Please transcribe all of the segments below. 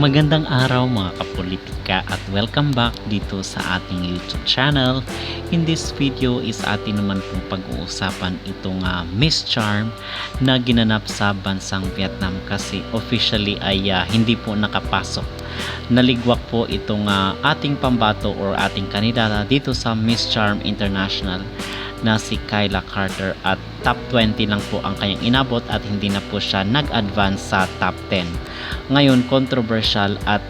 Magandang araw mga kapolitika at welcome back dito sa ating YouTube channel. In this video is atin naman pong pag-uusapan itong Miss Charm na ginanap sa bansang Vietnam kasi officially ay hindi po nakapasok. Naligwak po itong ating pambato or ating kandidata dito sa Miss Charm International na si Kyla Carter at top 20 lang po ang kanyang inabot at hindi na po siya nag-advance sa top 10. Ngayon controversial at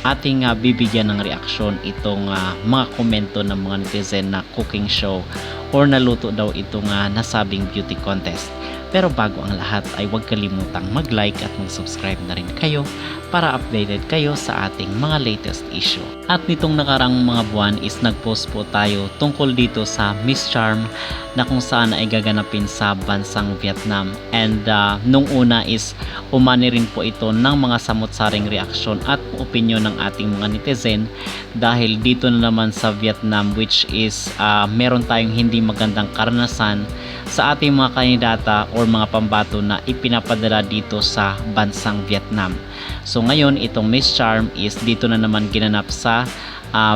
ating bibigyan ng reaksyon itong mga komento ng mga netizen na cooking show or naluto daw itong nasabing beauty contest. Pero bago ang lahat ay huwag kalimutang mag-like at mag-subscribe na rin kayo para updated kayo sa ating mga latest issue. At nitong nakarang mga buwan is nag-post po tayo tungkol dito sa Miss Charm na kung saan ay gaganapin sa bansang Vietnam. And nung una is umani rin po ito ng mga samot-saring reaksyon at opinion ng ating mga netizen dahil dito na naman sa Vietnam which is meron tayong hindi magandang karanasan sa ating mga kandidata or mga pambato na ipinapadala dito sa bansang Vietnam. So ngayon itong Miss Charm is dito na naman ginanap sa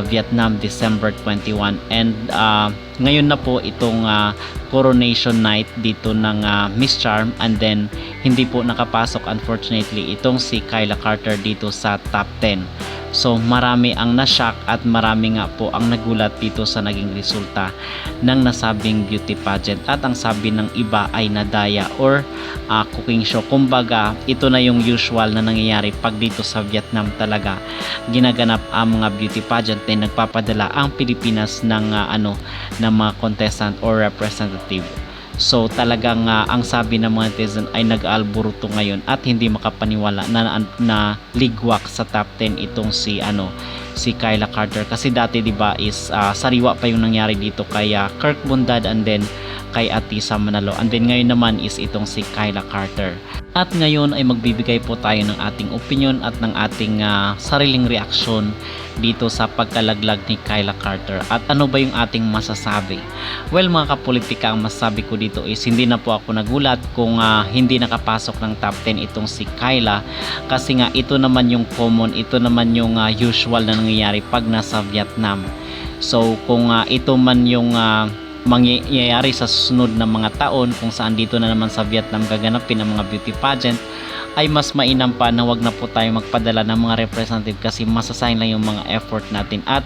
Vietnam December 21 and ngayon na po itong coronation night dito ng Miss Charm and then hindi po nakapasok unfortunately itong si Kyla Carter dito sa top 10. So marami ang nashock at marami nga po ang nagulat dito sa naging resulta ng nasabing beauty pageant at ang sabi ng iba ay nadaya or cooking show. Kumbaga ito na yung usual na nangyayari pag dito sa Vietnam talaga ginaganap ang mga beauty pageant na nagpapadala ang Pilipinas ng ng mga contestant or representative. So talagang ang sabi ng mga netizen ay nag-alburuto ngayon at hindi makapaniwala na ligwak sa top 10 itong si Kyla Carter kasi dati 'di ba is sariwa pa yung nangyari dito kay Kirk Bondad and then kay Atisa Manalo and then ngayon naman is itong si Kyla Carter. At ngayon ay magbibigay po tayo ng ating opinion at ng ating sariling reaksyon dito sa pagkalaglag ni Kyla Carter at ano ba yung ating masasabi. Well mga kapolitika, ang masasabi ko dito is hindi na po ako nagulat kung hindi nakapasok ng top 10 itong si Kyla kasi nga ito naman yung common, ito naman yung usual na nangyayari pag nasa Vietnam. So kung ito man yung mangyayari sa susunod na mga taon kung saan dito na naman sa Vietnam gaganapin ang mga beauty pageant ay mas mainam pa na wag na po tayo magpadala ng mga representative kasi masasayang lang yung mga effort natin at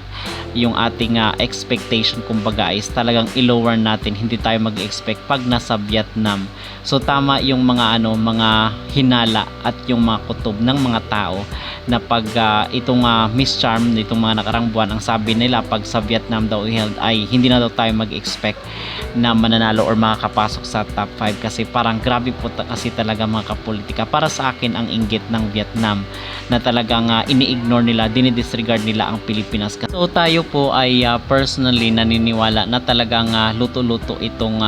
yung ating expectation kumbaga is talagang i-lower natin, hindi tayo mag-expect pag nasa Vietnam. So tama yung mga mga hinala at yung mga kutob ng mga tao na pag itong Miss Charm nitong mga nakarang buwan ang sabi nila pag sa Vietnam daw i-held ay hindi na daw tayo mag-expect na mananalo or makakapasok sa top 5 kasi parang grabe po kasi talaga mga kapolitika. Para sa akin ang inggit ng Vietnam na talagang ini-ignore nila, dinidisregard nila ang Pilipinas. So tayo po ay personally naniniwala na talagang luto-luto itong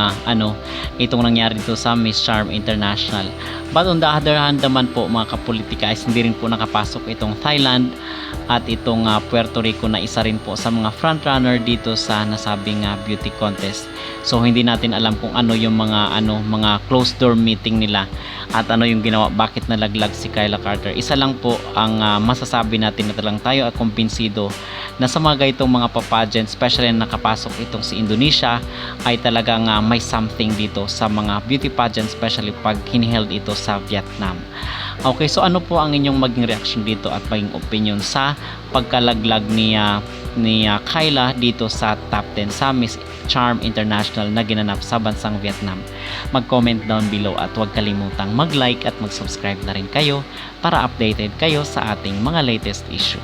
itong nangyari dito sa Miss Charm International. But on the other hand naman po mga kapolitika is hindi rin po nakapasok itong Thailand at itong Puerto Rico na isa rin po sa mga frontrunner dito sa nasabing beauty contest. So hindi natin alam kung ano yung mga closed door meeting nila at ano yung ginawa, bakit nalaglag si Kyla Carter. Isa lang po ang masasabi natin na talagang tayo at kumbinsido na sa mga ganitong mga pageant, especially na nakapasok itong si Indonesia, ay talagang may something dito sa mga beauty pageant, especially pag hiniheld ito sa Vietnam. Okay, so ano po ang inyong maging reaction dito at maging opinion sa pagkalaglag ni Kyla dito sa top 10 sa Miss Charm International na ginanap sa bansang Vietnam? Mag-comment down below at huwag kalimutang mag-like at mag-subscribe na rin kayo para updated kayo sa ating mga latest issue.